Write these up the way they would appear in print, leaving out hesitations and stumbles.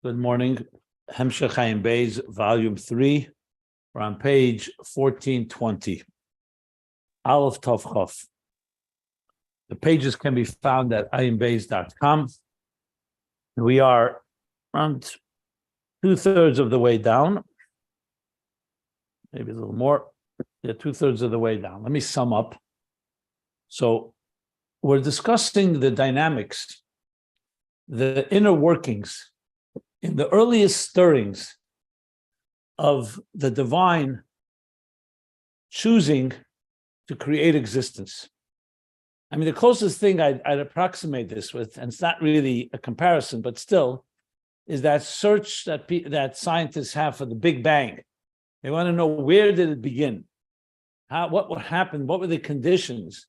Good morning. Hemshech Ayin Beis, Volume 3. We're on page 1420. Aleph Tov Chof. The pages can be found at ayinbeis.com. We are around 2/3 of the way down. Maybe a little more. Yeah, 2/3 of the way down. Let me sum up. So we're discussing the dynamics, the inner workings, in the earliest stirrings of the divine choosing to create existence. I mean, the closest thing I'd approximate this with, and it's not really a comparison, but still, is that search that scientists have for the Big Bang. They want to know, where did it begin? What happened? What were the conditions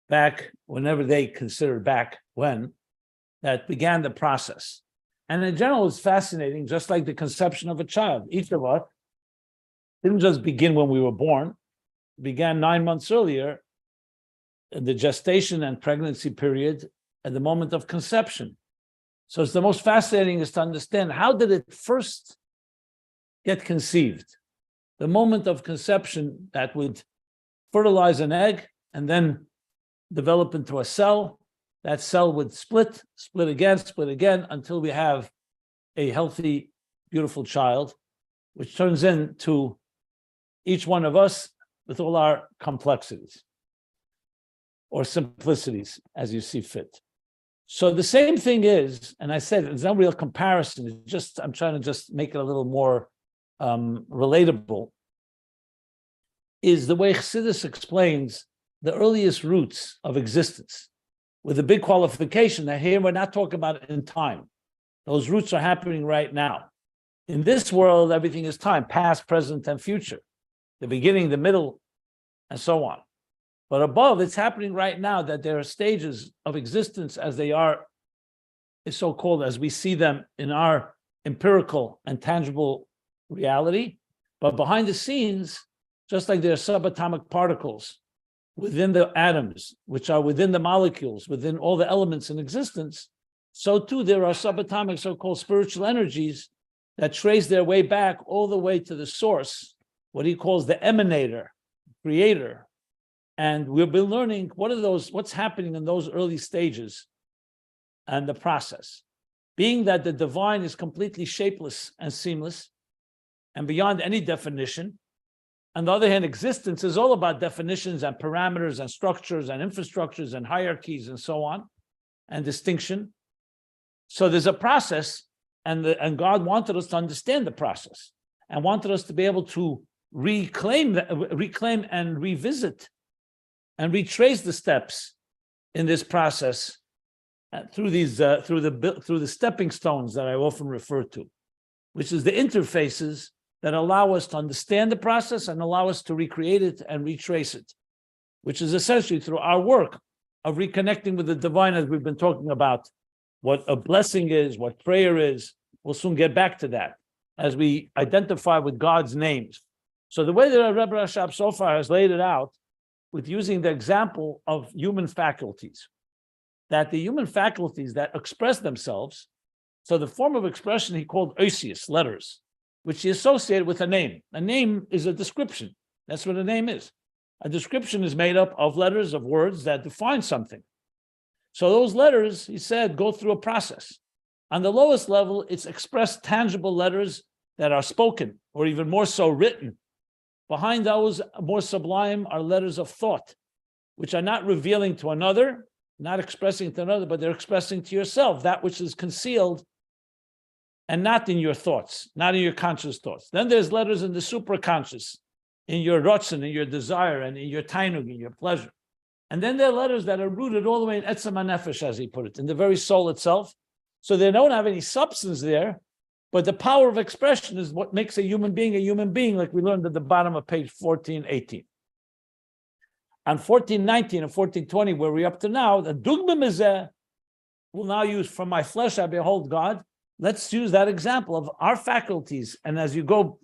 back whenever they consider back when that began the process? And in general, it's fascinating, just like the conception of a child. Each of us didn't just begin when we were born, it began 9 months earlier, in the gestation and pregnancy period, at the moment of conception. So it's the most fascinating is to understand, how did it first get conceived? The moment of conception that would fertilize an egg and then develop into a cell. That cell would split again, until we have a healthy, beautiful child, which turns into each one of us with all our complexities or simplicities, as you see fit. So the same thing is, and I said there's no real comparison, it's just, I'm trying to just make it a little more relatable, is the way Chassidus explains the earliest roots of existence, with a big qualification that here we're not talking about it in time. Those roots are happening right now. In this world, everything is time, past, present, and future. The beginning, the middle, and so on. But above, it's happening right now, that there are stages of existence as they are, is so-called, as we see them in our empirical and tangible reality. But behind the scenes, just like there are subatomic particles within the atoms, which are within the molecules, within all the elements in existence, so too there are subatomic so-called spiritual energies that trace their way back all the way to the source, what he calls the emanator, creator. And we've been learning what's happening in those early stages and the process. Being that the divine is completely shapeless and seamless and beyond any definition. On the other hand, existence is all about definitions and parameters and structures and infrastructures and hierarchies and so on, and distinction. So there's a process, and God wanted us to understand the process and wanted us to be able to reclaim and revisit and retrace the steps in this process through the stepping stones that I often refer to, which is the interfaces that allow us to understand the process and allow us to recreate it and retrace it, which is essentially through our work of reconnecting with the divine, as we've been talking about, what a blessing is, what prayer is. We'll soon get back to that as we identify with God's names. So the way that Rebbe Rashab so far has laid it out, with using the example of human faculties, that the human faculties that express themselves, so the form of expression he called oisius, letters, which he associated with a name. A name is a description. That's what a name is. A description is made up of letters, of words that define something. So those letters, he said, go through a process. On the lowest level, it's expressed tangible letters that are spoken, or even more so written. Behind those, more sublime, are letters of thought, which are not revealing to another, not expressing to another, but they're expressing to yourself that which is concealed and not in your thoughts, not in your conscious thoughts. Then there's letters in the supraconscious, in your rotzen, in your desire, and in your tainug, in your pleasure. And then there are letters that are rooted all the way in Etzem HaNefesh, as he put it, in the very soul itself. So they don't have any substance there, but the power of expression is what makes a human being, like we learned at the bottom of page 1418. On 1419 and 1420, where we're up to now, the dugma mizeh will now use, from my flesh I behold God. Let's use that example of our faculties. And as you go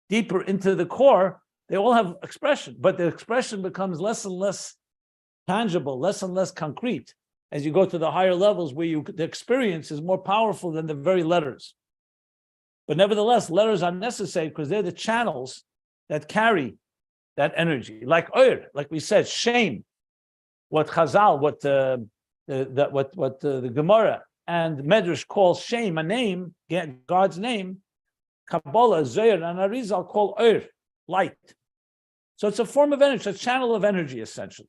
deeper into the core, they all have expression, but the expression becomes less and less tangible, less and less concrete as you go to the higher levels, where the experience is more powerful than the very letters. But nevertheless, letters are necessary because they're the channels that carry that energy. Like like we said, shame, what Chazal, what the Gemara and Medrash calls shame, a name, God's name, Kabbalah, Zohar, and Arizal call light. So it's a form of energy, a channel of energy, essentially.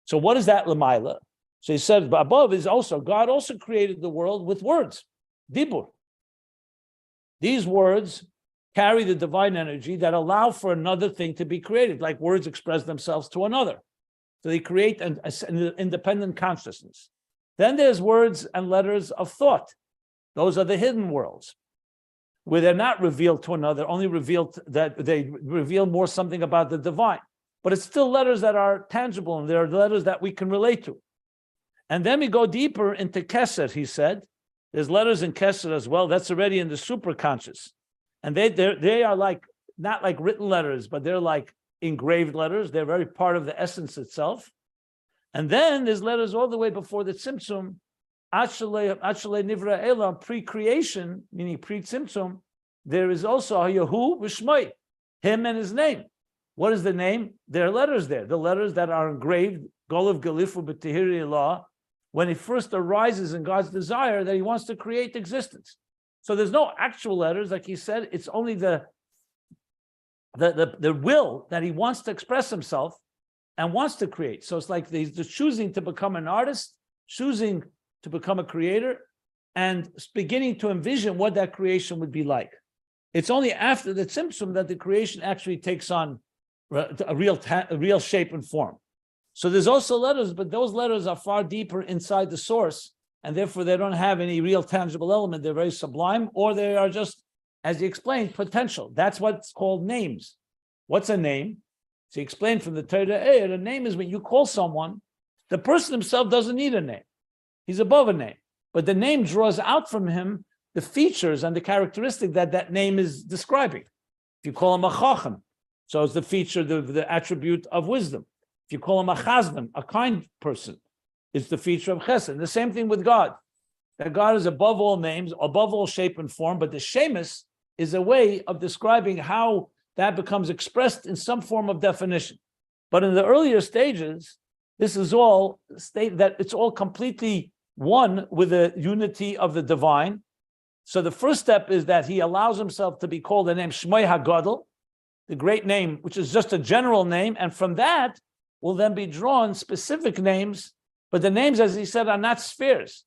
So what is that Lamaila? So he said, but above is also, God also created the world with words, Dibur. These words carry the divine energy that allow for another thing to be created, like words express themselves to another. So they create an independent consciousness. Then there's words and letters of thought. Those are the hidden worlds, where they're not revealed to another, only revealed that they reveal more something about the divine. But it's still letters that are tangible, and they're letters that we can relate to. And then we go deeper into Kesed, he said. There's letters in Kesed as well. That's already in the superconscious. And they are like, not like written letters, but they're like engraved letters. They're very part of the essence itself. And then there's letters all the way before the Tzimtzum, actually Nivra Elam, pre-creation, meaning pre-Tzimtzum. There is also Yahu V'Shmai, him and his name. What is the name? There are letters there. The letters that are engraved, Golav Galifu B'Tihiri Allah, when it first arises in God's desire that he wants to create existence. So there's no actual letters, like he said, it's only the will that he wants to express himself and wants to create. So it's like he's just choosing to become an artist, choosing to become a creator, and beginning to envision what that creation would be like. It's only after the Tzimtzum that the creation actually takes on a real shape and form. So there's also letters, but those letters are far deeper inside the source, and therefore they don't have any real tangible element. They're very sublime, or they are just, as he explained, potential. That's what's called names. What's a name? So he explained from the Torah, a name is when you call someone, the person himself doesn't need a name. He's above a name. But the name draws out from him the features and the characteristic that that name is describing. If you call him a chacham, so it's the feature, the attribute of wisdom. If you call him a chazdan, a kind person, it's the feature of chesed. The same thing with God. That God is above all names, above all shape and form, but the shemus is a way of describing how that becomes expressed in some form of definition. But in the earlier stages, this is all state that it's all completely one with the unity of the divine. So the first step is that he allows himself to be called the name Shmoi HaGadol, the great name, which is just a general name, and from that will then be drawn specific names. But the names, as he said, are not spheres.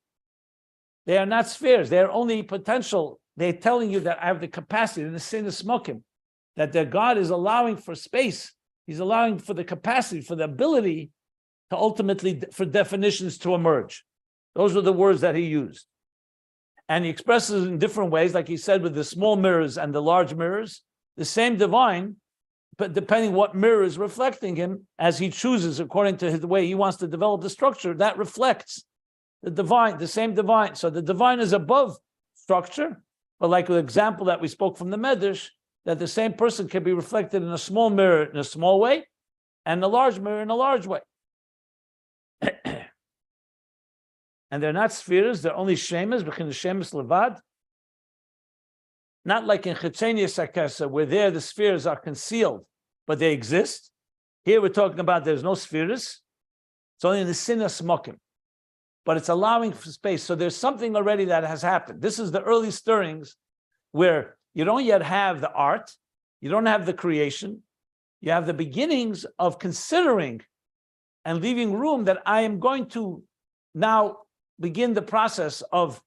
They are not spheres. They are only potential. They're telling you that I have the capacity, the sin is smoking, that the God is allowing for space. He's allowing for the capacity, for the ability to ultimately, for definitions to emerge. Those were the words that he used. And he expresses it in different ways, like he said, with the small mirrors and the large mirrors, the same divine, but depending what mirror is reflecting him, as he chooses according to the way he wants to develop the structure, that reflects the divine, the same divine. So the divine is above structure, but like the example that we spoke from the Medrash, that the same person can be reflected in a small mirror in a small way, and a large mirror in a large way. And they're not spheres, they're only shemas, bechin the shemas levad. Not like in Chitzenius Akesa, where there the spheres are concealed, but they exist. Here we're talking about there's no spheres. It's only in the sinas mokim. But it's allowing for space. So there's something already that has happened. This is the early stirrings where you don't yet have the art, you don't have the creation, you have the beginnings of considering and leaving room that I am going to now begin the process of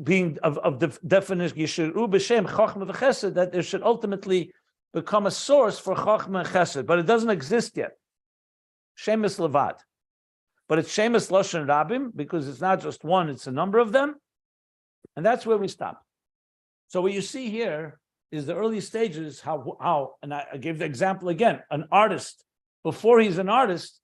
being of the definition that there should ultimately become a source for Chochmah and Chesed, but it doesn't exist yet. Shemus Levad. But it's Shemus Loshen Rabim, because it's not just one, it's a number of them. And that's where we stop. So what you see here is the early stages, how and I gave the example again, an artist, before he's an artist,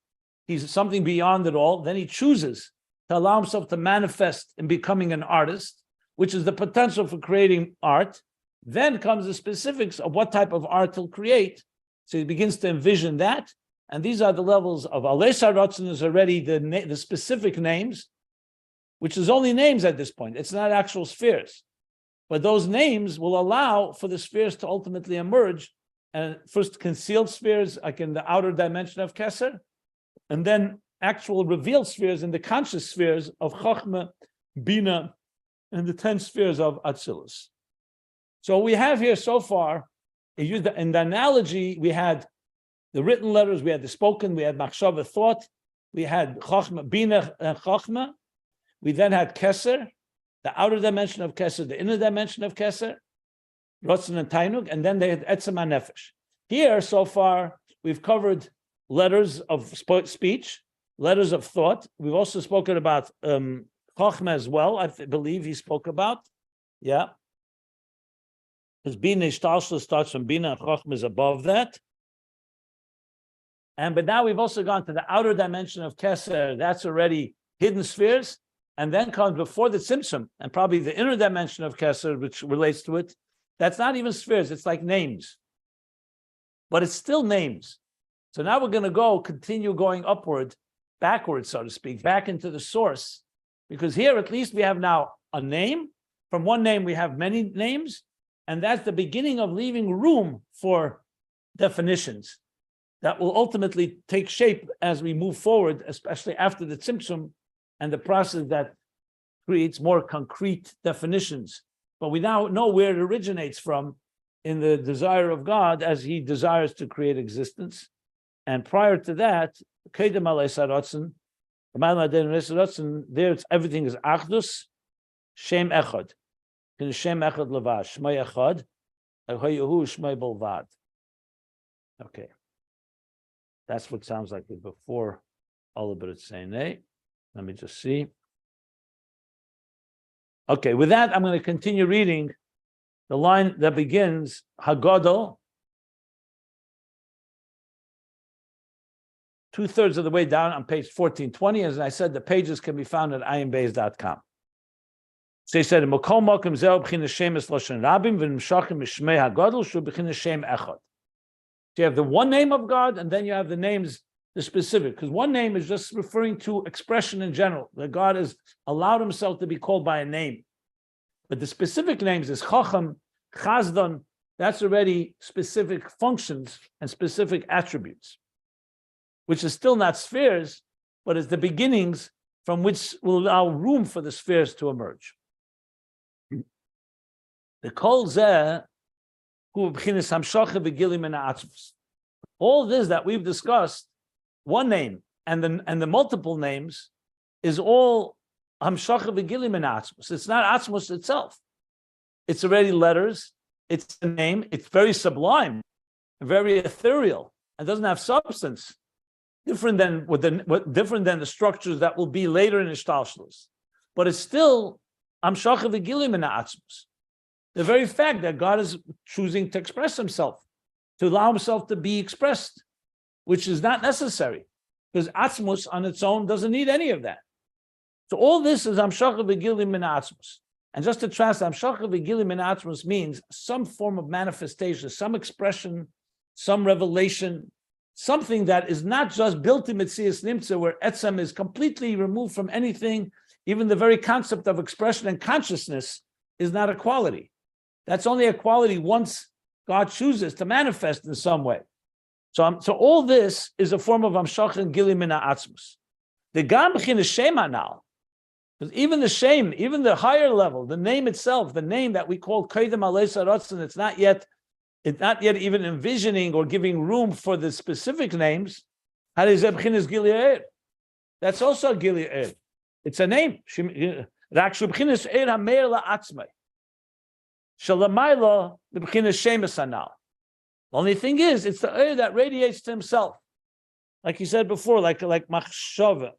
he's something beyond it all, then he chooses to allow himself to manifest in becoming an artist, which is the potential for creating art. Then comes the specifics of what type of art he'll create. So he begins to envision that. And these are the levels of Alesha Ratzon is already the specific names, which is only names at this point. It's not actual spheres. But those names will allow for the spheres to ultimately emerge. And first concealed spheres, like in the outer dimension of Keser, and then actual revealed spheres in the conscious spheres of Chochmah, Bina, and the 10 spheres of Atzilus. So we have here so far, in the analogy, we had the written letters, we had the spoken, we had Machshava, thought, we had Chochmah, Bina, and Chochmah. We then had Keser, the outer dimension of Keser, the inner dimension of Keser, Rotzen and Tainug, and then they had Etzem and Nefesh. Here, so far, we've covered letters of speech, letters of thought. We've also spoken about Chochmah as well, I believe he spoke about. Yeah. Because Bina Ishtalshla starts from Bina, and Chochmah is above that. But now we've also gone to the outer dimension of Keser. That's already hidden spheres. And then comes before the Tzimtzum, and probably the inner dimension of Keser, which relates to it. That's not even spheres, it's like names. But it's still names. So now we're going to continue going upward, backwards, so to speak, back into the source. Because here at least we have now a name. From one name we have many names. And that's the beginning of leaving room for definitions that will ultimately take shape as we move forward, especially after the Tzimtzum and the process that creates more concrete definitions. But we now know where it originates from in the desire of God as he desires to create existence. And prior to that, there everything is Achdus, Shem Echad. Shem Echad Lavash, Shmei Echad, Yehu Shmei Bolvad. Okay. That's what sounds like it before all of it saying, hey. Let me just see. Okay, with that, I'm going to continue reading the line that begins, Hagadol, 2/3 of the way down on page 1420. As I said, the pages can be found at ayinbeis.com. So he said, Mokol Mokim Zeh B'chinas Shem Es Loshen Rabim V'Nimshachim Mishmei Hagadol Shu B'chinas Shem Echad. So you have the one name of God, and then you have the names, the specific, because one name is just referring to expression in general, that God has allowed himself to be called by a name. But the specific names is Chacham, Chazdon, that's already specific functions and specific attributes, which is still not spheres, but is the beginnings from which will allow room for the spheres to emerge. The Kol Zeh Hu B'chinas Hamshacha V'Gilim Min Ha'atzmos. All this that we've discussed, one name and the multiple names, is all Hamshacha V'Gilim Min Ha'atzmos. It's not Atzmos itself. It's already letters. It's a name. It's very sublime, very ethereal, and doesn't have substance. Different than the structures that will be later in Ishtalshlus. But it's still Hamshacha V'Gilim Min Ha'atzmos. The very fact that God is choosing to express himself, to allow himself to be expressed, which is not necessary, because Atzmos on its own doesn't need any of that. So all this is Hamshacha V'Gilim Min Ha'atzmos. And just to translate, Hamshacha V'Gilim Min Ha'atzmos means some form of manifestation, some expression, some revelation, something that is not just built in Metzias Nimtza, where Etzem is completely removed from anything. Even the very concept of expression and consciousness is not a quality. That's only a quality once God chooses to manifest in some way. So all this is a form of Hamshacha and Gilim Min Ha'atzmos. The Gam B'chinas Shem Hanal, because even the shame, even the higher level, the name itself, the name that we call Kodim Alei Saratzin, it's not yet even envisioning or giving room for the specific names. That's also a Gilead. It's a name. The only thing is, it's the air that radiates to himself. Like he said before, like machshava.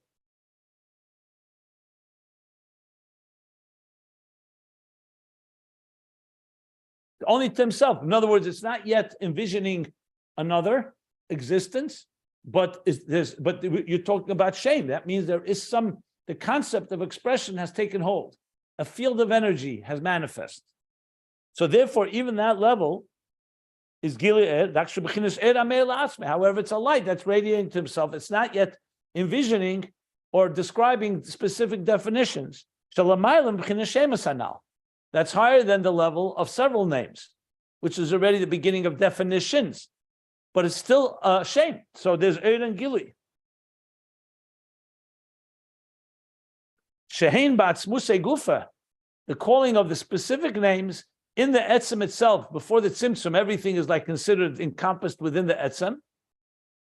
Only to himself. In other words, it's not yet envisioning another existence, but you're talking about shame. That means there is the concept of expression has taken hold. A field of energy has manifested. So therefore, even that level is Gilead. However, it's a light that's radiating to himself. It's not yet envisioning or describing specific definitions. The that's higher than the level of several names, which is already the beginning of definitions, but it's still a shame. So there's Eir and Gili. Shehein ba'atzmusei gufa, the calling of the specific names in the Etzem itself, before the Tzimtzum, everything is like considered encompassed within the Etzem.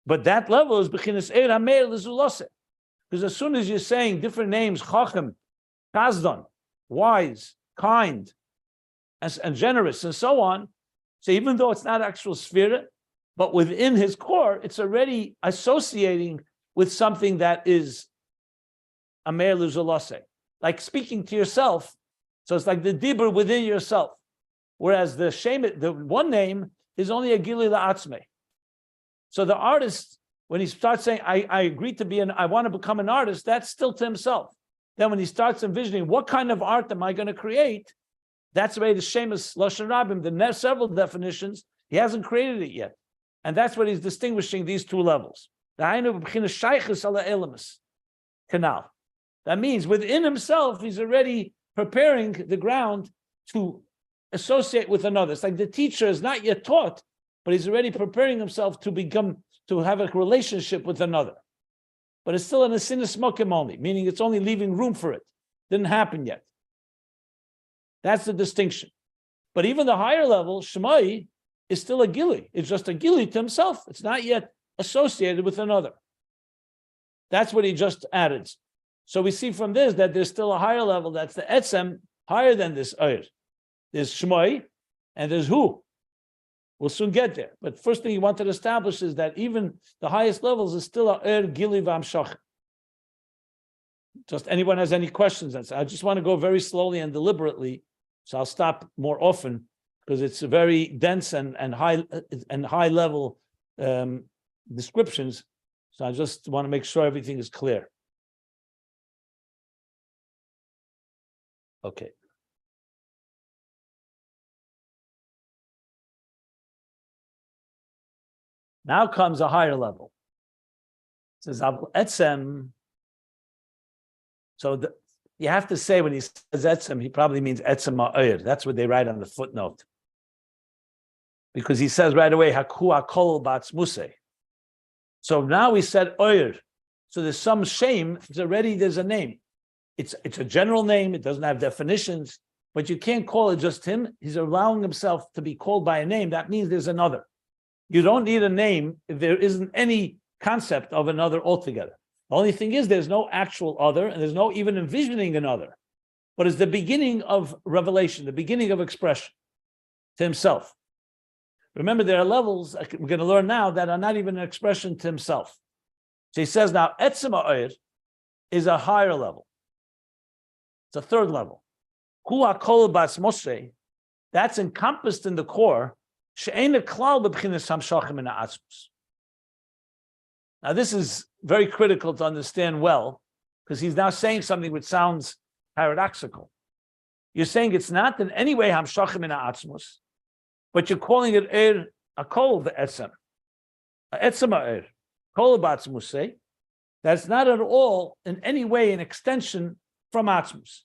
But that level is Bechinas Eir HaMeir L'Zulose. Because as soon as you're saying different names, Chacham, Kazdon, wise, kind, and generous, and so on, so even though it's not actual Sphira, but within his core, it's already associating with something that is Amer L'Zulose, like speaking to yourself. So it's like the Dibur within yourself. Whereas the one name is only a Gili La'atzmei. So the artist, when he starts saying, I agree to I want to become an artist, that's still to himself. Then when he starts envisioning, what kind of art am I going to create? That's the way the Shemus Lashon Rabim, the several definitions, he hasn't created it yet. And that's what he's distinguishing these two levels. Canal. That means within himself, he's already preparing the ground to associate with another. It's like the teacher is not yet taught, but he's already preparing himself to have a relationship with another. But it's still an asinis mokim only, meaning it's only leaving room for it. Didn't happen yet. That's the distinction. But even the higher level, Shemai, is still a gili. It's just a gili to himself. It's not yet associated with another. That's what he just added. So we see from this that there's still a higher level. That's the Etzem, higher than this Eir. There's Shmoi, and there's Hu. We'll soon get there. But first thing you want to establish is that even the highest levels is still a Eir Gili V'Amshach. Just anyone has any questions? I just want to go very slowly and deliberately, so I'll stop more often because it's a very dense and high level descriptions. So I just want to make sure everything is clear. Okay. Now comes a higher level. It says Etzem. So you have to say when he says Etzem, he probably means Etzem Ha'oyer. That's what they write on the footnote. Because he says right away, Haku Hakol Ba'atzmusei. So now we said Oyer. So there's some shame. There's a name. It's a general name. It doesn't have definitions, but you can't call it just him. He's allowing himself to be called by a name. That means there's another. You don't need a name if there isn't any concept of another altogether. The only thing is there's no actual other, and there's no even envisioning another. But it's the beginning of revelation, the beginning of expression to himself. Remember, there are levels we're going to learn now that are not even an expression to himself. So he says now, Etzem Ha'oyer is a higher level. It's a third level. Hu Hakol Ba'atzmusei, that's encompassed in the core. She'ein klal b'bchinas hamshachim in ha'atzmus. Now this is very critical to understand well, because he's now saying something which sounds paradoxical. You're saying it's not in any way hamshachim in ha'atzmus, but you're calling it Eir Hakol v'Etzem. Etzem Ha'oyer, Kol Ba'atzmusei. That's not at all in any way an extension from Atzmus.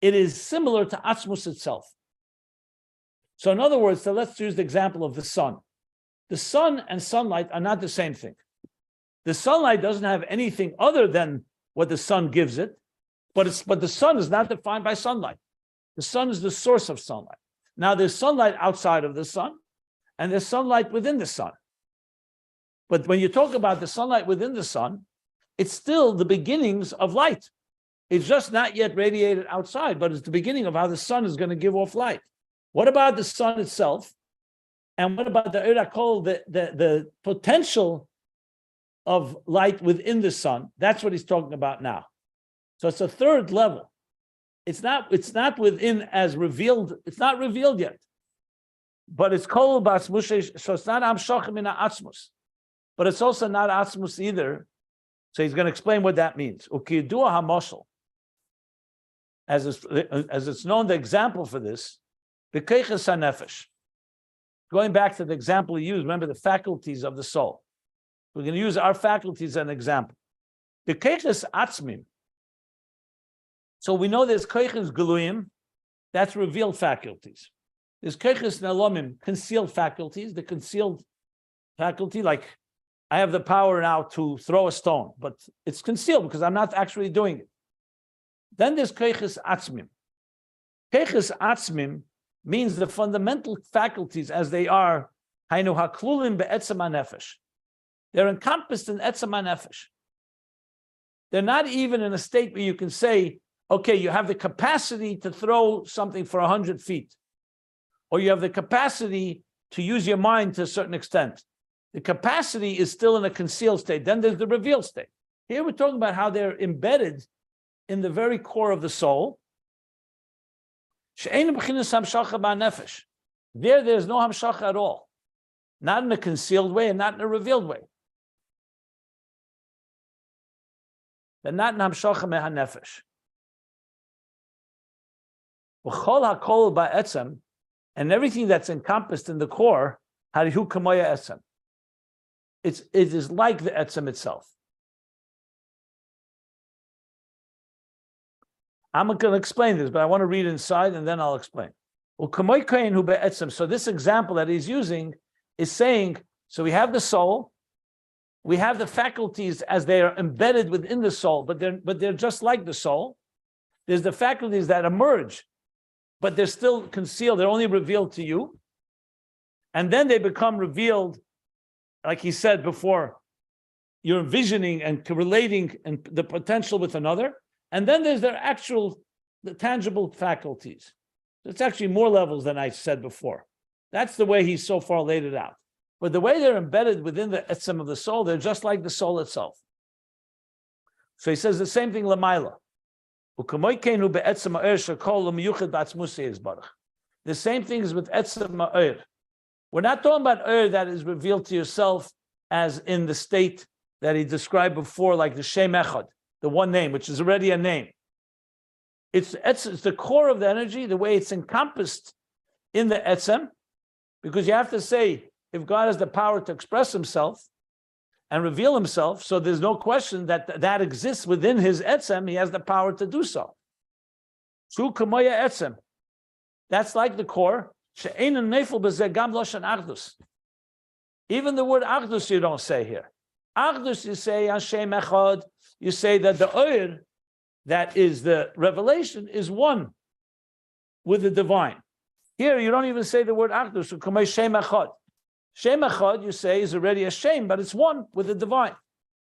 It is similar to Atzmus itself. So in other words, so let's use the example of the sun. The sun and sunlight are not the same thing. The sunlight doesn't have anything other than what the sun gives it, but the sun is not defined by sunlight. The sun is the source of sunlight. Now there's sunlight outside of the sun, and there's sunlight within the sun. But when you talk about the sunlight within the sun, it's still the beginnings of light. It's just not yet radiated outside, but it's the beginning of how the sun is going to give off light. What about the sun itself? And what about the Eir Hakol, the potential of light within the sun? That's what he's talking about now. So it's a third level. It's not within as revealed. It's not revealed yet. But it's Kol Ba'atzmusei, so it's not Hamshachim in Atzmus. But it's also not Atzmus either. So he's going to explain what that means. Ukiyudua HaMoshel. As it's known, the example for this, the Keiches HaNefesh. Going back to the example he used, remember the faculties of the soul. We're going to use our faculties as an example. The Keiches Atzmim. So we know there's Keiches Geluyim That's revealed faculties. There's koiches nelomim, concealed faculties. The concealed faculty, like I have the power now to throw a stone, but it's concealed because I'm not actually doing it. Then there's koiches atzmim. Koiches atzmim means the fundamental faculties as they are, hainu haklulim be'etzem hanefesh. They're encompassed in etzem hanefesh. They're not even in a state where you can say, okay, you have the capacity to throw something for 100 feet, or you have the capacity to use your mind to a certain extent. The capacity is still in a concealed state. Then there's the revealed state. Here we're talking about how they're embedded in the very core of the soul. There's no hamshacha at all. Not in a concealed way and not in a revealed way. They're not in hamshacha mehanefesh. V'chol hakol ba'etzem, and everything that's encompassed in the core, harihu kamoya etzem. It is like the etzem itself. I'm going to explain this, but I want to read inside and then I'll explain. So this example that he's using is saying, so we have the soul, we have the faculties as they are embedded within the soul, but they're just like the soul. There's the faculties that emerge, but they're still concealed. They're only revealed to you. And then they become revealed, like he said before, you're envisioning and relating and the potential with another. And then there's the tangible faculties. It's actually more levels than I said before. That's the way he's so far laid it out. But the way they're embedded within the etzem of the soul, they're just like the soul itself. So he says the same thing, Lamaila. The same thing is with etzem ma'ir. We're not talking about that is revealed to yourself as in the state that he described before, like the Shem Echad, the one name, which is already a name. It's the core of the energy, the way it's encompassed in the Etzem, because you have to say, if God has the power to express himself and reveal himself, so there's no question that exists within his Etzem, he has the power to do so. Shu Kamoya Etzem. That's like the core. Even the word Achdus you don't say here. Achdus you say Hashem Echad, you say that the Oir, that is the revelation, is one with the divine. Here you don't even say the word Achdus, so Kamei Shem Echad. Shem Echad, you say, is already a Shem, but it's one with the divine.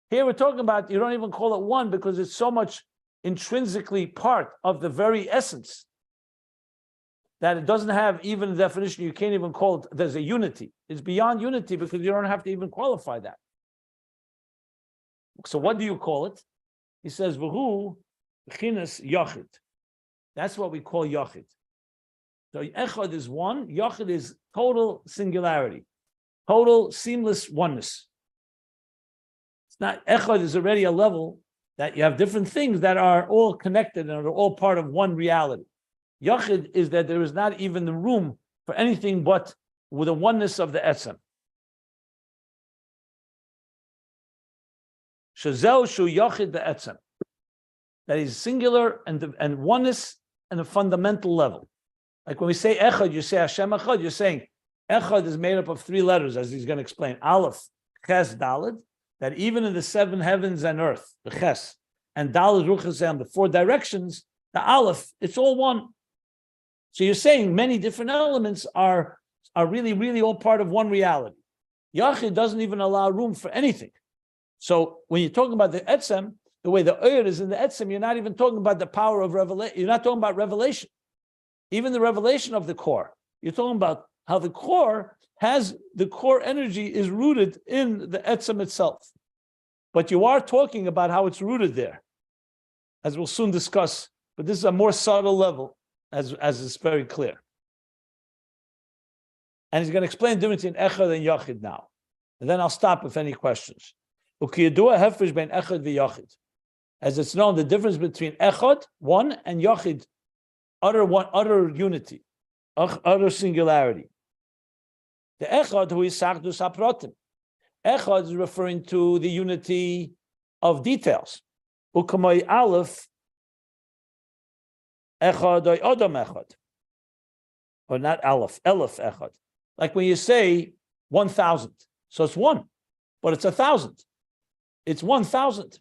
Here we're talking about, you don't even call it one because it's so much intrinsically part of the very essence that it doesn't have even a definition. You can't even call it, there's a unity. It's beyond unity because you don't have to even qualify that. So what do you call it? He says, V'hu b'chinas Yochid. That's what we call Yochid. So Echad is one, Yochid is total singularity, total seamless oneness. It's not, Echad is already a level that you have different things that are all connected and are all part of one reality. Yochid is that there is not even the room for anything but with the oneness of the Etzem. Shazeu shu Yochid the Etzem. That is singular and oneness and a fundamental level. Like when we say Echad, you say Hashem Echad, you're saying Echad is made up of 3 letters, as he's going to explain. Aleph, Ches, Daled, that even in the 7 heavens and earth, the Ches, and Daled, Ruch, and the 4 directions, the Aleph, it's all one. So you're saying many different elements are really, really all part of one reality. Yochid doesn't even allow room for anything. So when you're talking about the Etzem, the way the Oyer is in the Etzem, you're not even talking about the power of revelation. You're not talking about revelation. Even the revelation of the core. You're talking about how the core energy is rooted in the Etzem itself. But you are talking about how it's rooted there, as we'll soon discuss. But this is a more subtle level, as it's very clear. And he's going to explain the difference in Echad and Yochid now. And then I'll stop with any questions. As it's known, the difference between Echad, one, and Yochid, utter unity, utter singularity. The Echad, who is Sachdus HaPratim. Echad is referring to the unity of details. Ukamay Aleph, Echad oy Odom Echad. or not aleph, elef echad. Like when you say 1,000, so it's one, but it's 1,000. It's 1,000.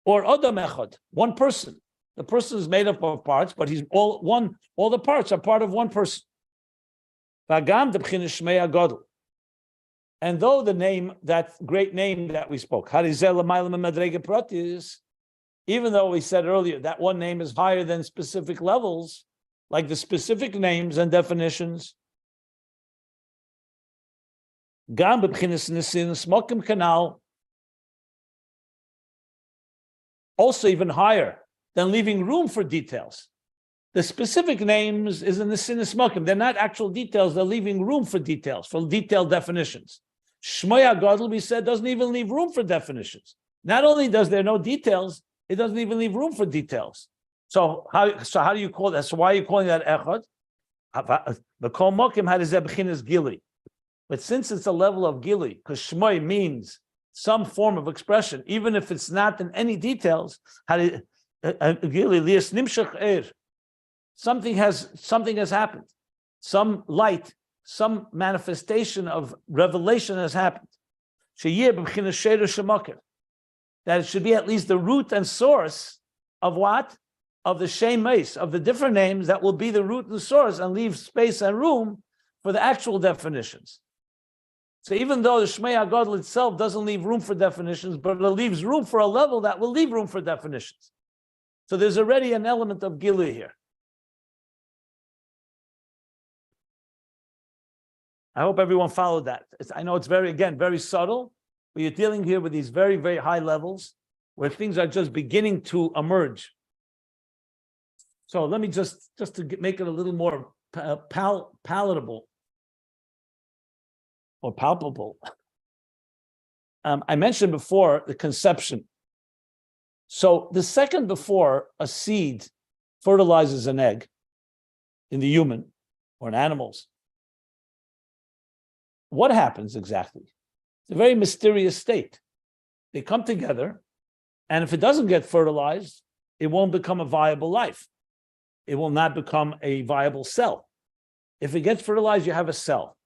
Or adam echad, one person. The person is made up of parts, but he's all one. All the parts are part of one person. And though the name, that great name that we spoke, even though we said earlier that one name is higher than specific levels, like the specific names and definitions, also even higher than leaving room for details. The specific names is in the sinis mokim. They're not actual details. They're leaving room for details, for detailed definitions. Shmoya Gadol, we said, doesn't even leave room for definitions. Not only does there no details, it doesn't even leave room for details. So how do you call that? So why are you calling that echad? The kol mokim had his bechinas gili. But since it's a level of gili, because shmoy means some form of expression, even if it's not in any details, something has happened. Some light, some manifestation of revelation has happened. That it should be at least the root and source of what? Of the Shem Beis, of the different names that will be the root and source and leave space and room for the actual definitions. So even though the Shmei HaGadol itself doesn't leave room for definitions, but it leaves room for a level that will leave room for definitions. So there's already an element of Gili here. I hope everyone followed that. I know it's very subtle, but you're dealing here with these very, very high levels where things are just beginning to emerge. So let me just to make it a little more palatable or palpable. I mentioned before the conception. So the second before a seed fertilizes an egg in the human or in animals, what happens exactly? It's a very mysterious state. They come together, and if it doesn't get fertilized, it won't become a viable life. It will not become a viable cell. If it gets fertilized, you have a cell.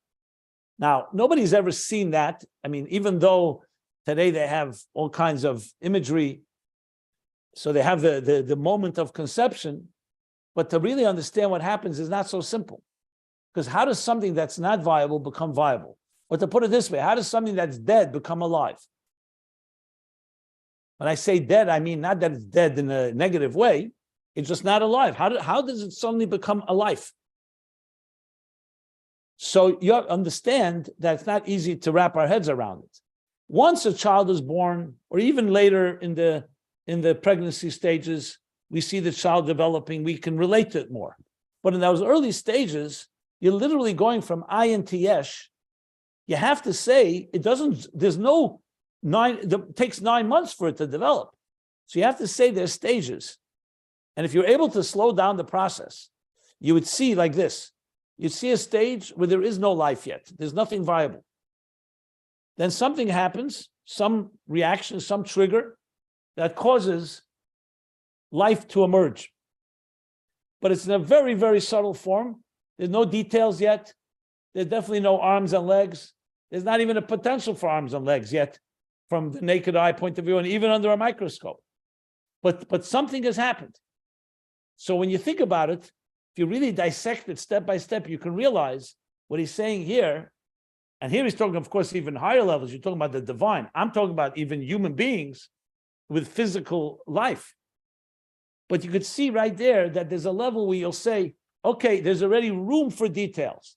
Now, nobody's ever seen that. I mean, even though today they have all kinds of imagery, so they have the moment of conception, but to really understand what happens is not so simple. Because how does something that's not viable become viable? Or to put it this way, how does something that's dead become alive? When I say dead, I mean not that it's dead in a negative way. It's just not alive. How does it suddenly become alive? So you understand that it's not easy to wrap our heads around it. Once a child is born, or even later in the pregnancy stages, we see the child developing, we can relate to it more. But in those early stages, you're literally going from ayin to yesh. You have to say, it takes 9 months for it to develop. So you have to say there's stages. And if you're able to slow down the process, you would see like this. You'd see a stage where there is no life yet. There's nothing viable. Then something happens, some reaction, some trigger that causes life to emerge. But it's in a very, very subtle form. There's no details yet. There's definitely no arms and legs. There's not even a potential for arms and legs yet from the naked eye point of view and even under a microscope. But something has happened. So when you think about it, if you really dissect it step by step, you can realize what he's saying here. And here he's talking, of course, even higher levels. You're talking about the divine. I'm talking about even human beings with physical life. But you could see right there that there's a level where you'll say, okay, there's already room for details.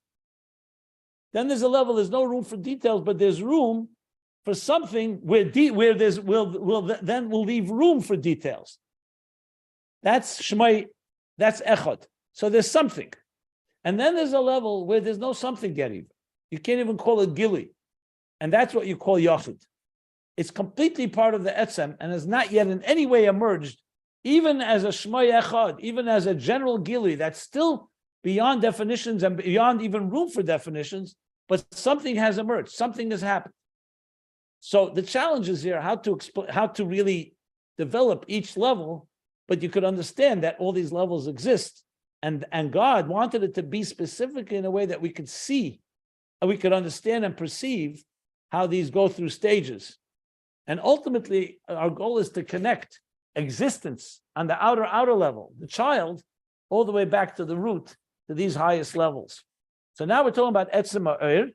Then there's a level, there's no room for details, but there's room for something where we'll leave room for details. That's Shmai, that's Echad. So there's something. And then there's a level where there's no something yet even. You can't even call it Gili. And that's what you call Yochid. It's completely part of the Etzem and has not yet in any way emerged, even as a Shmai Echad, even as a general Gili that's still beyond definitions and beyond even room for definitions, but something has emerged, something has happened. So the challenge is here how to really develop each level, but you could understand that all these levels exist And God wanted it to be specific in a way that we could see, and we could understand and perceive how these go through stages. And ultimately, our goal is to connect existence on the outer level, the child, all the way back to the root, to these highest levels. So now we're talking about Etzem Ha'Oyer.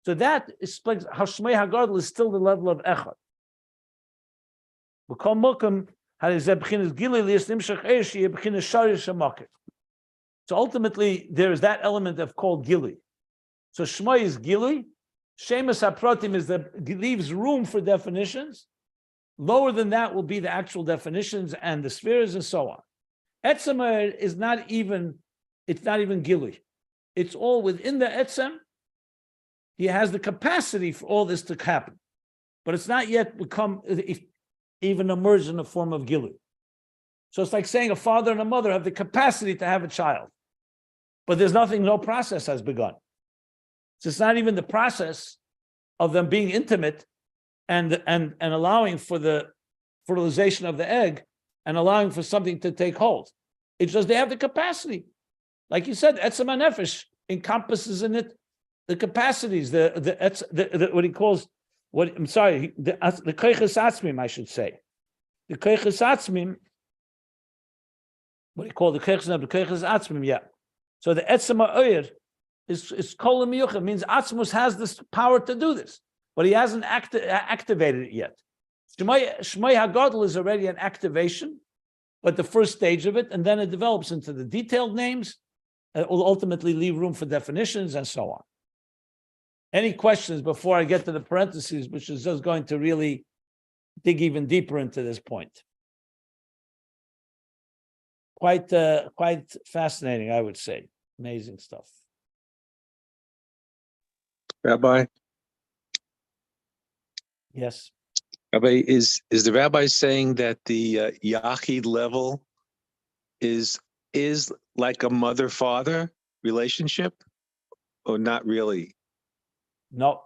So that explains how Shmei HaGadol is still the level of Echad. So ultimately, there is that element of called Gili. So Shmei is Gili. Shemus HaPratim is that leaves room for definitions. Lower than that will be the actual definitions and the spheres and so on. Etzem is not even Gili. It's all within the Etzem. He has the capacity for all this to happen, but it's not yet become even emerged in the form of Gili. So it's like saying a father and a mother have the capacity to have a child, but there's no process has begun. So it's not even the process of them being intimate and allowing for the fertilization of the egg and allowing for something to take hold. It's just they have the capacity. Like you said, Etzem HaNefesh encompasses in it the capacities, the what he calls, the Koiches Atzmim, I should say. The Koiches Atzmim, what he called the Koiches Atzmim, yeah. So the Etzem Ha'Oyer is Kol Miyuchah, means Atzmus has this power to do this, but he hasn't activated it yet. Shmei HaGadol is already an activation, but the first stage of it, and then it develops into the detailed names. It will ultimately leave room for definitions and so on. Any questions before I get to the parentheses, which is just going to really dig even deeper into this point? Quite fascinating, I would say. Amazing stuff. Rabbi? Yes. Rabbi, is the rabbi saying that the Yochid level is like a mother-father relationship, or not really? No,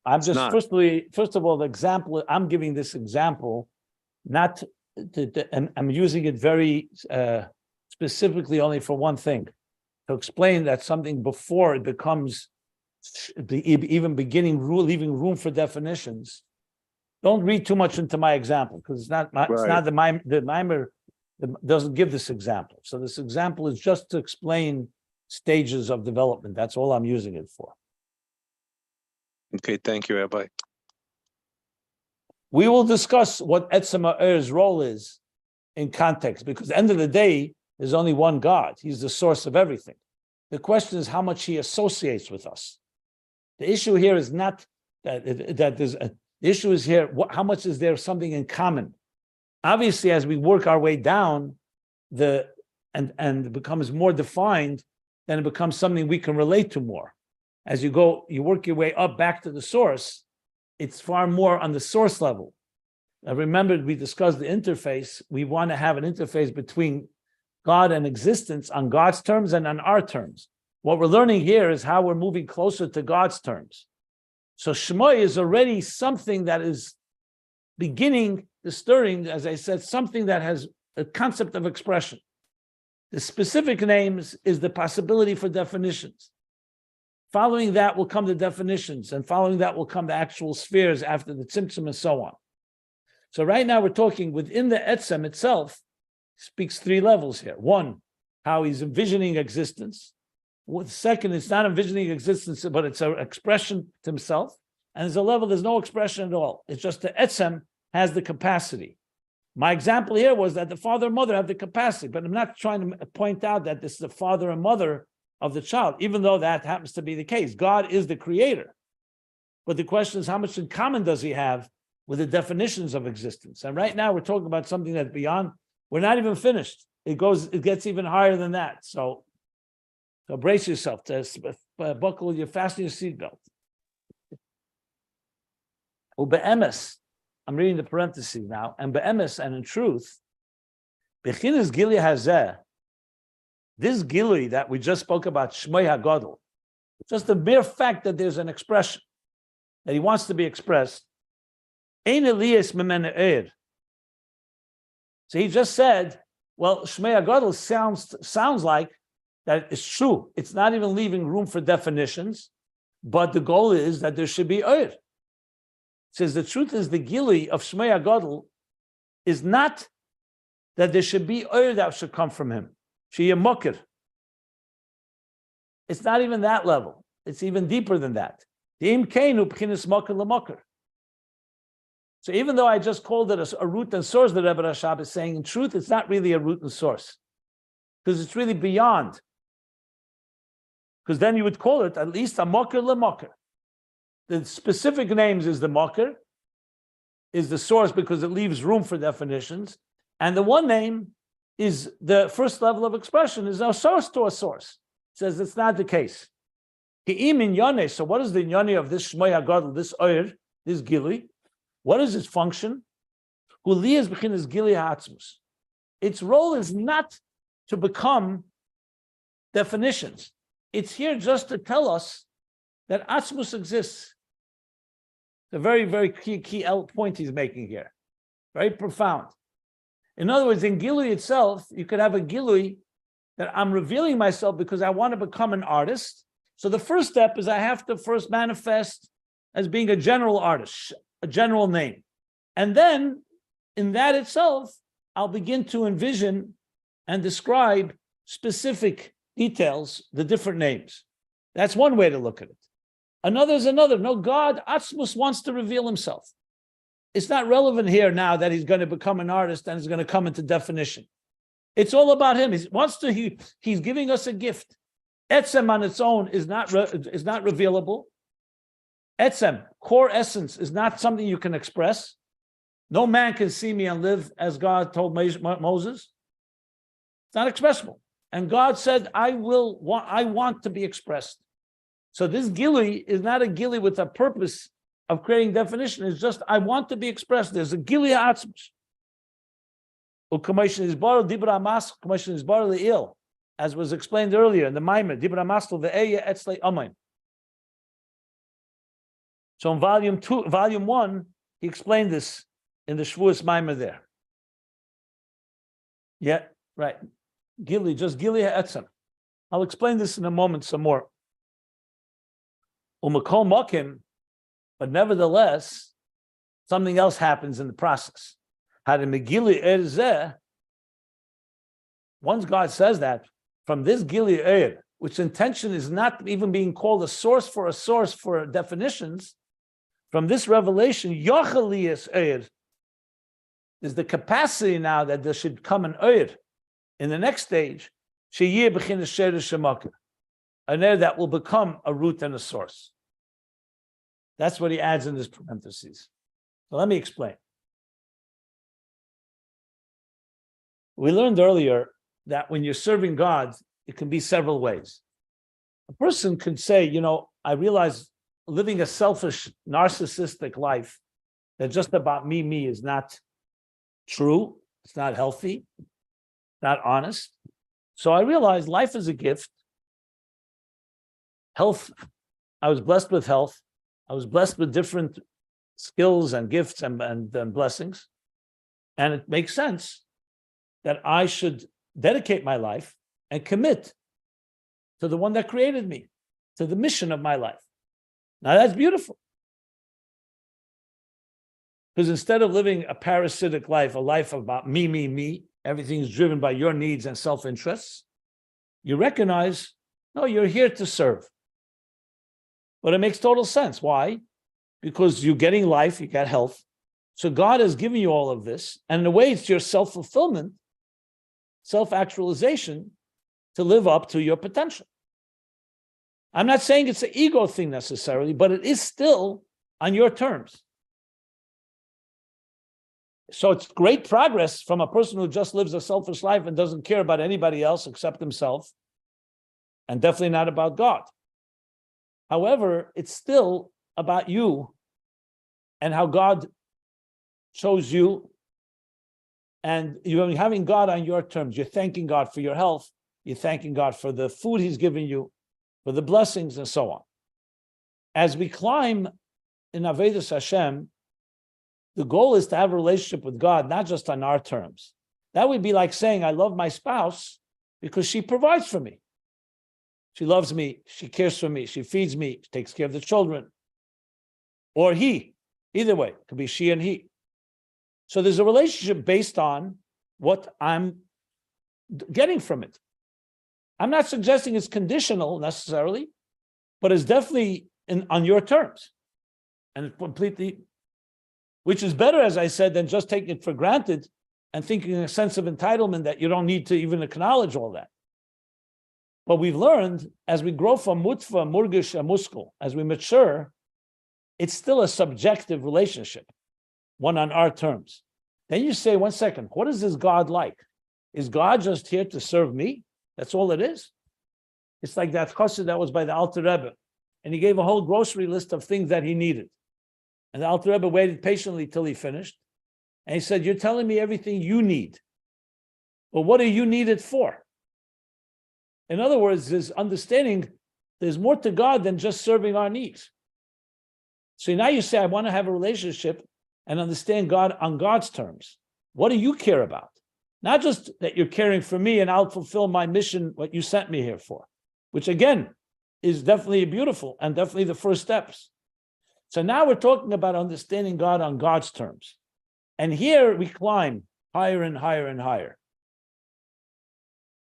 I'm It's just not. first of all, the example I'm giving this example, not and I'm using it very specifically only for one thing, to explain that something before it becomes even leaving room for definitions. Don't read too much into my example because it's not the mimer doesn't give this example. So this example is just to explain stages of development. That's all I'm using it for. Okay, thank you, Rabbi. We will discuss what Etzem Ha'Oyer's role is in context, because at the end of the day, there's only one God. He's the source of everything. The question is how much he associates with us. The issue here is not that there's the issue is here, how much is there something in common? Obviously, as we work our way down, and it becomes more defined, then it becomes something we can relate to more. As you work your way up back to the source, it's far more on the source level. I remember we discussed the interface. We want to have an interface between God and existence on God's terms and on our terms. What we're learning here is how we're moving closer to God's terms. So Shmoi is already something that is beginning the stirring, as I said, something that has a concept of expression. The specific names is the possibility for definitions. Following that will come the definitions, and following that will come the actual spheres after the tzimtzum and so on. So right now we're talking within the Etzem itself, speaks three levels here. One, how he's envisioning existence. Second, it's not envisioning existence, but it's an expression to himself. And there's a level, there's no expression at all. It's just the Etzem has the capacity. My example here was that the father and mother have the capacity, but I'm not trying to point out that this is the father and mother of the child, even though that happens to be the case. God is the creator. But the question is, how much in common does he have with the definitions of existence? And right now we're talking about something that's beyond, we're not even finished. It gets even higher than that. So brace yourself, buckle your, fasten your seatbelt. Ube'emes, I'm reading the parentheses now, and be'emes, and in truth, bechinas gili hazeh, this gili that we just spoke about, Shmei HaGadol, just the mere fact that there's an expression, that he wants to be expressed, ein eliyas memene eir. So he just said, Well, Shmei HaGadol sounds like that it's true. It's not even leaving room for definitions, but the goal is that there should be Oyer. It says the truth is the Gili of Shmei HaGadol is not that there should be Oyer that should come from him. Sheyeh Mokir. It's not even that level. It's even deeper than that. The Im Keinu B'chinas Mokir L'Mokir. So even though I just called it a root and source, the Rebbe Rashab is saying, in truth, it's not really a root and source, because it's really beyond. Because then you would call it at least a Mokir L'Mokir. The specific names is the Mokir, is the source because it leaves room for definitions, and the one name is the first level of expression, is a source to a source. It says it's not the case. So what is the inyane of this Shmei HaGadol, this Oyer, this Gili? What is its function? Its role is not to become definitions. It's here just to tell us that Atzmus exists. The very, very key point he's making here. Very profound. In other words, in Gilui itself, you could have a Gilui that I'm revealing myself because I want to become an artist. So the first step is I have to first manifest as being a general artist, a general name. And then in that itself, I'll begin to envision and describe specific details, the different names. That's one way to look at it. Another is another. No, God, Atzmus, wants to reveal himself. It's not relevant here now that he's going to become an artist and is going to come into definition. It's all about him. He's giving us a gift. Etzem on its own is not revealable. Etzem, core essence, is not something you can express. No man can see me and live, as God told Moses. It's not expressible. And God said, I want to be expressed. So this Gili is not a Gili with a purpose of creating definition. It's just, I want to be expressed. There's a Gili Ha'atzmus. As was explained earlier in the Maimer, Dibra Mastel ve'eya etzlei amain. So in volume 1, he explained this in the Shavuos Maimer there. Yeah, right. Gili, just Gili ha'etzem. I'll explain this in a moment some more. Umakol mokim, but nevertheless, something else happens in the process. Hadimigili erzeh. Once God says that, from this Gili Er, which intention is not even being called a source for definitions, from this revelation, Yochid Er, is the capacity now that there should come an Er in the next stage, Sheyeh B'chinas Sheresh Shemakir, an Er that will become a root and a source. That's what he adds in his parentheses. So let me explain. We learned earlier that when you're serving God, it can be several ways. A person could say, I realize living a selfish, narcissistic life that's just about me is not true. It's not healthy, not honest. So I realized life is a gift. Health, I was blessed with health. I was blessed with different skills and gifts and blessings. And it makes sense that I should dedicate my life and commit to the one that created me, to the mission of my life. Now that's beautiful. Because instead of living a parasitic life, a life about me, everything is driven by your needs and self-interests, you recognize, no, you're here to serve. But it makes total sense. Why? Because you're getting life, you got health. So God has given you all of this. And in a way, it's your self-fulfillment, self-actualization to live up to your potential. I'm not saying it's an ego thing necessarily, but it is still on your terms. So it's great progress from a person who just lives a selfish life and doesn't care about anybody else except himself, and definitely not about God. However, it's still about you and how God chose you, and you're having God on your terms. You're thanking God for your health. You're thanking God for the food he's given you, for the blessings, and so on. As we climb in Avedus Hashem, the goal is to have a relationship with God, not just on our terms. That would be like saying, I love my spouse because she provides for me. She loves me, she cares for me, she feeds me, she takes care of the children. Or he, either way, it could be she and he. So there's a relationship based on what I'm getting from it. I'm not suggesting it's conditional necessarily, but it's definitely on your terms. And it's completely, which is better, as I said, than just taking it for granted and thinking a sense of entitlement that you don't need to even acknowledge all that. But we've learned as we grow from mutfa, murgish, and muskul, as we mature, it's still a subjective relationship, one on our terms. Then you say, 1 second, what is this God like? Is God just here to serve me? That's all it is. It's like that chassid that was by the Alter Rebbe, and he gave a whole grocery list of things that he needed. And the Alter Rebbe waited patiently till he finished. And he said, you're telling me everything you need. Well, what do you need it for? In other words, there's understanding there's more to God than just serving our needs. So now you say, I want to have a relationship and understand God on God's terms. What do you care about? Not just that you're caring for me and I'll fulfill my mission, what you sent me here for, which again is definitely beautiful and definitely the first steps. So now we're talking about understanding God on God's terms. And here we climb higher and higher and higher.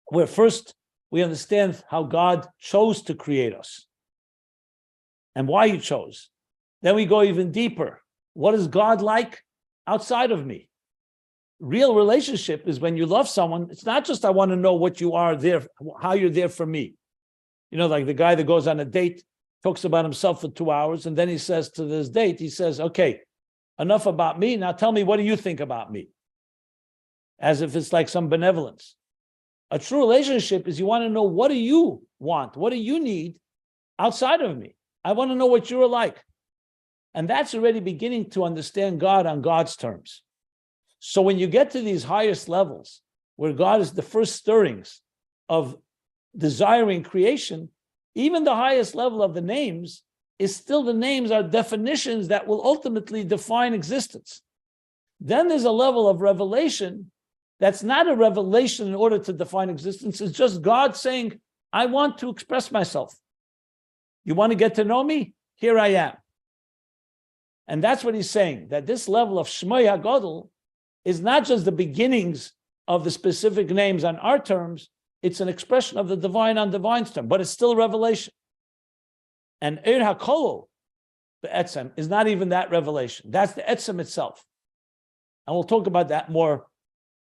Where first we understand how God chose to create us and why he chose. Then we go even deeper. What is God like outside of me? Real relationship is when you love someone, it's not just I want to know what you are there, how you're there for me. You know, like the guy that goes on a date, talks about himself for 2 hours, and then he says to this date, he says, okay, enough about me, now tell me, what do you think about me? As if it's like some benevolence. A true relationship is you want to know, what do you want? What do you need outside of me? I want to know what you're like. And that's already beginning to understand God on God's terms. So when you get to these highest levels, where God is the first stirrings of desiring creation, even the highest level of the names is still the names are definitions that will ultimately define existence. Then there's a level of revelation that's not a revelation in order to define existence. It's just God saying, I want to express myself. You want to get to know me? Here I am. And that's what he's saying, that this level of Shmoi HaGadol is not just the beginnings of the specific names on our terms, it's an expression of the divine on divine's term, but it's still revelation. And Eir HaKolol, the Etzem, is not even that revelation. That's the Etzem itself. And we'll talk about that more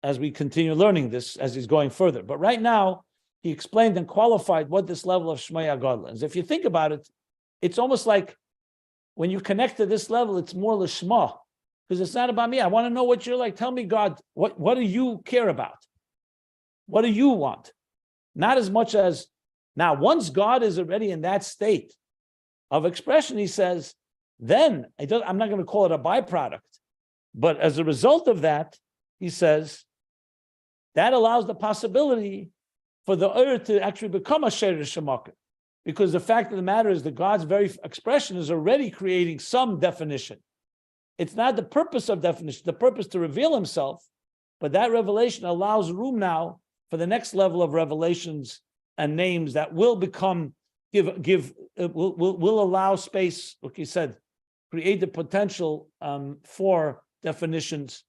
as we continue learning this, as he's going further. But right now, he explained and qualified what this level of Shmoi HaGadol is. If you think about it, it's almost like when you connect to this level, it's more Lishma, because it's not about me. I want to know what you're like. Tell me, God, what do you care about? What do you want? Not as much as, now, once God is already in that state of expression, he says, then, I'm not going to call it a byproduct, but as a result of that, he says, that allows the possibility for the earth to actually become a Sheirish Shemakah. Because the fact of the matter is that God's very expression is already creating some definition. It's not the purpose of definition, the purpose to reveal himself, but that revelation allows room now for the next level of revelations and names that will become, will allow space, like he said, create the potential for definitions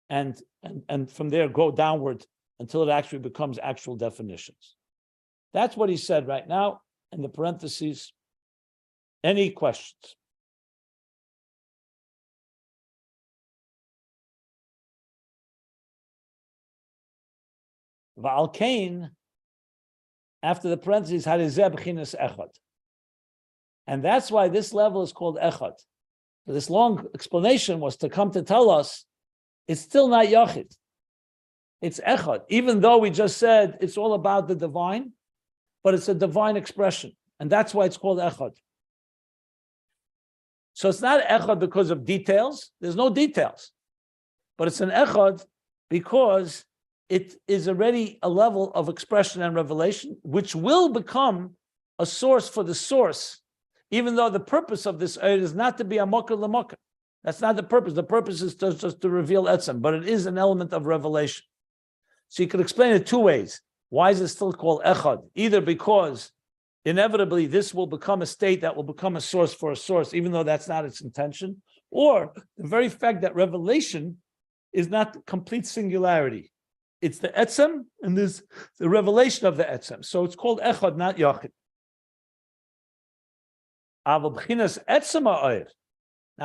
and from there go downward until it actually becomes actual definitions. That's what he said right now. In the parentheses, any questions? Va'al Kain, after the parentheses, Harizeh b'chinas echad. And that's why this level is called echad. So this long explanation was to come to tell us it's still not Yochid. It's echad. Even though we just said it's all about the divine, but it's a divine expression. And that's why it's called echad. So it's not echad because of details. There's no details. But it's an echad because it is already a level of expression and revelation, which will become a source for the source, even though the purpose of this ayat is not to be a mocker l'mocker. That's not the purpose. The purpose is just to reveal Etzem, but it is an element of revelation. So you could explain it two ways. Why is it still called echad? Either because inevitably this will become a state that will become a source for a source, even though that's not its intention, or the very fact that revelation is not complete singularity. It's the Etzem, and there's the revelation of the Etzem. So it's called echad, not Yochid. Now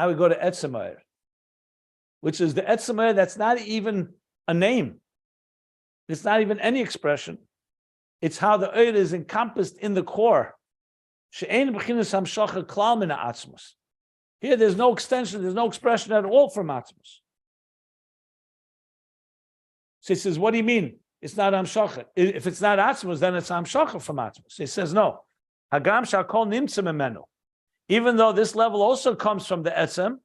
we go to Etzem, which is the Etzem that's not even a name. It's not even any expression. It's how the Eir is encompassed in the core. Here, there's no extension, there's no expression at all from Atzmus. So he says, what do you mean? It's not Amshacha. If it's not Atzmus, then it's Amshacha from Atzmus. He says, no. Hagam shakol nimtzem memenu. Even though this level also comes from the Etzem,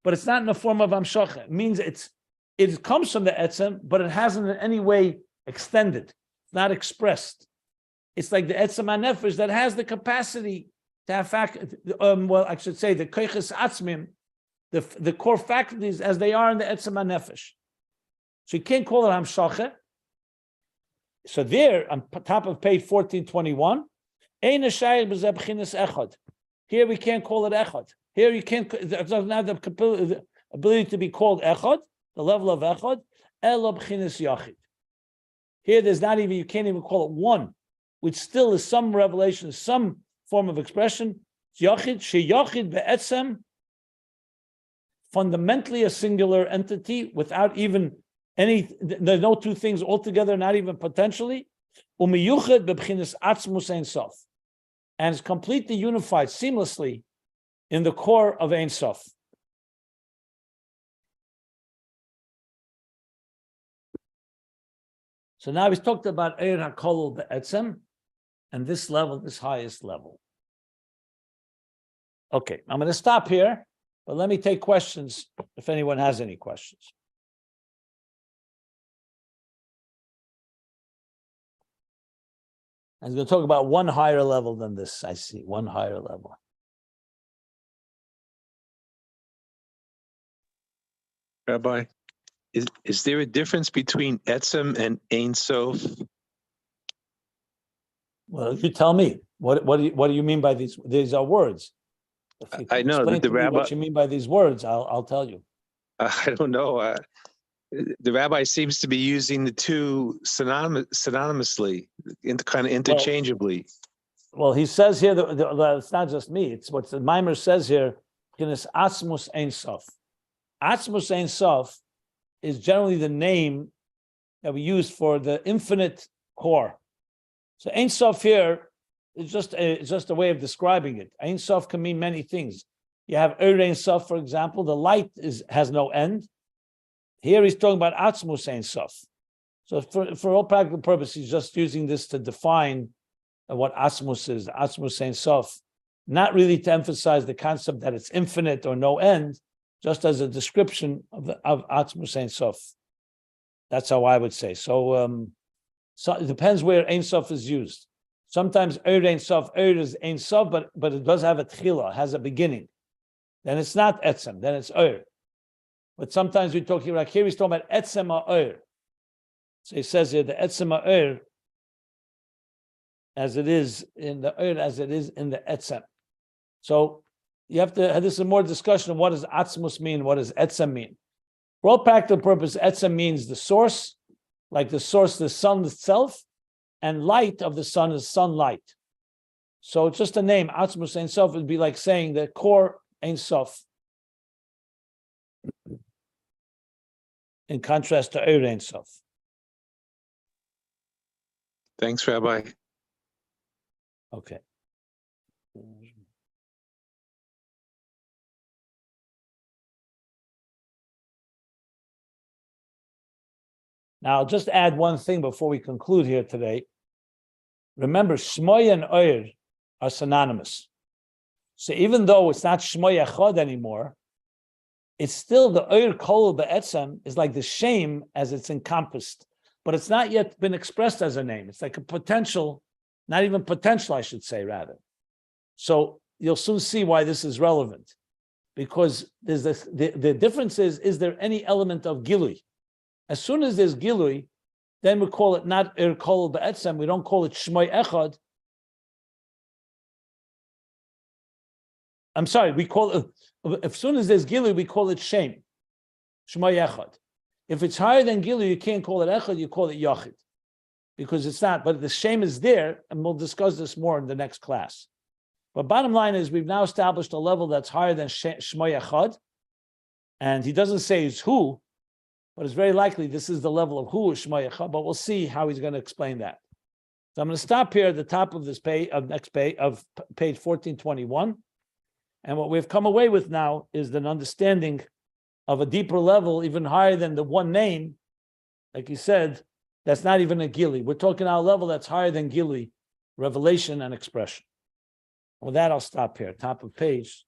but it's not in the form of Amshacha. It means it comes from the Etzem, but it hasn't in any way extended. It's not expressed. It's like the Etzem HaNefesh that has the capacity to have I should say the Koiches Atzmim, the core faculties as they are in the Etzem HaNefesh. So you can't call it Amshacha. So there, on top of page 1421, here we can't call it echad. Here you can't. It doesn't have the ability to be called echad, the level of echad. Elo b'chinas yochid. Here, there's not even. You can't even call it one, which still is some revelation, some form of expression. Yochid sheyochid be'etzem, fundamentally a singular entity without even any. There's no two things altogether, not even potentially. Umiyuchid b'chinas atzmus ein sof, and it's completely unified seamlessly in the core of Ein Sof. So now we've talked about Eir HaKol Be'etzem, and this level, this highest level. Okay, I'm going to stop here, but let me take questions if anyone has any questions. I'm going to talk about one higher level than this, I see, one higher level. Rabbi, is there a difference between Etzem and Ein Sof? Well, you tell me. What do you mean by these? These are words. I know that the rabbi. What you mean by these words? I'll tell you. I don't know. The rabbi seems to be using the two synonymously, kind of interchangeably. Well, he says here that it's not just me. It's what the Mimer says here. Atzmus Ein Sof. Atzmus Ein Sof is generally the name that we use for the infinite core. So Ein Sof here is just a way of describing it. Ein Sof can mean many things. You have Ein Sof, for example, the light has no end. Here he's talking about Atzmus Ein Sof. So for all practical purposes, he's just using this to define what Atzmus is, Atzmus Ein Sof, not really to emphasize the concept that it's infinite or no end, just as a description of Atzmus Ein Sof. That's how I would say. So it depends where Ein Sof is used. Sometimes Ein Sof, is Ein Sof, but it does have a tchila, has a beginning. Then it's not Etzem, then it's But sometimes we're talking about, here he's talking about Etzem HaOr. So he says here, the Etzem HaOr, as it is in the Or, as it is in the Etzem. So you have to have this more discussion of what does Atzmus mean, what does Etzem mean. For all practical purposes, Etzem means the source, like the source, the sun itself, and light of the sun is sunlight. So it's just a name. Atzmus Ein Sof would be like saying the core Ein Sof, in contrast to Or Ein Sof. Thanks, Rabbi. Okay. Now, I'll just add one thing before we conclude here today. Remember, Shmoy and Or are synonymous. So even though it's not Shmoy Echad anymore, it's still the Or Kol Be'etzem is like the shame as it's encompassed, but it's not yet been expressed as a name. It's like a potential, not even potential, I should say, rather. So you'll soon see why this is relevant. because there's the difference is there any element of gilui? As soon as there's gilui, then we call it not kol be'etzem, we don't call it shmoi echad. I'm sorry, we call it, as soon as there's gilui, we call it shem, shmoi echad. If it's higher than gilui, you can't call it echad, you call it yochid, because it's not, but the shem is there, and we'll discuss this more in the next class. But bottom line is, we've now established a level that's higher than shmoi echad, and he doesn't say it's who, but it's very likely this is the level of who is shmoi echad, but we'll see how he's going to explain that. So I'm going to stop here at the top of this page, of next page, of page 1421. And what we've come away with now is an understanding of a deeper level, even higher than the one name, like he said, that's not even a gili. We're talking about a level that's higher than gili, revelation and expression. With that, I'll stop here, top of page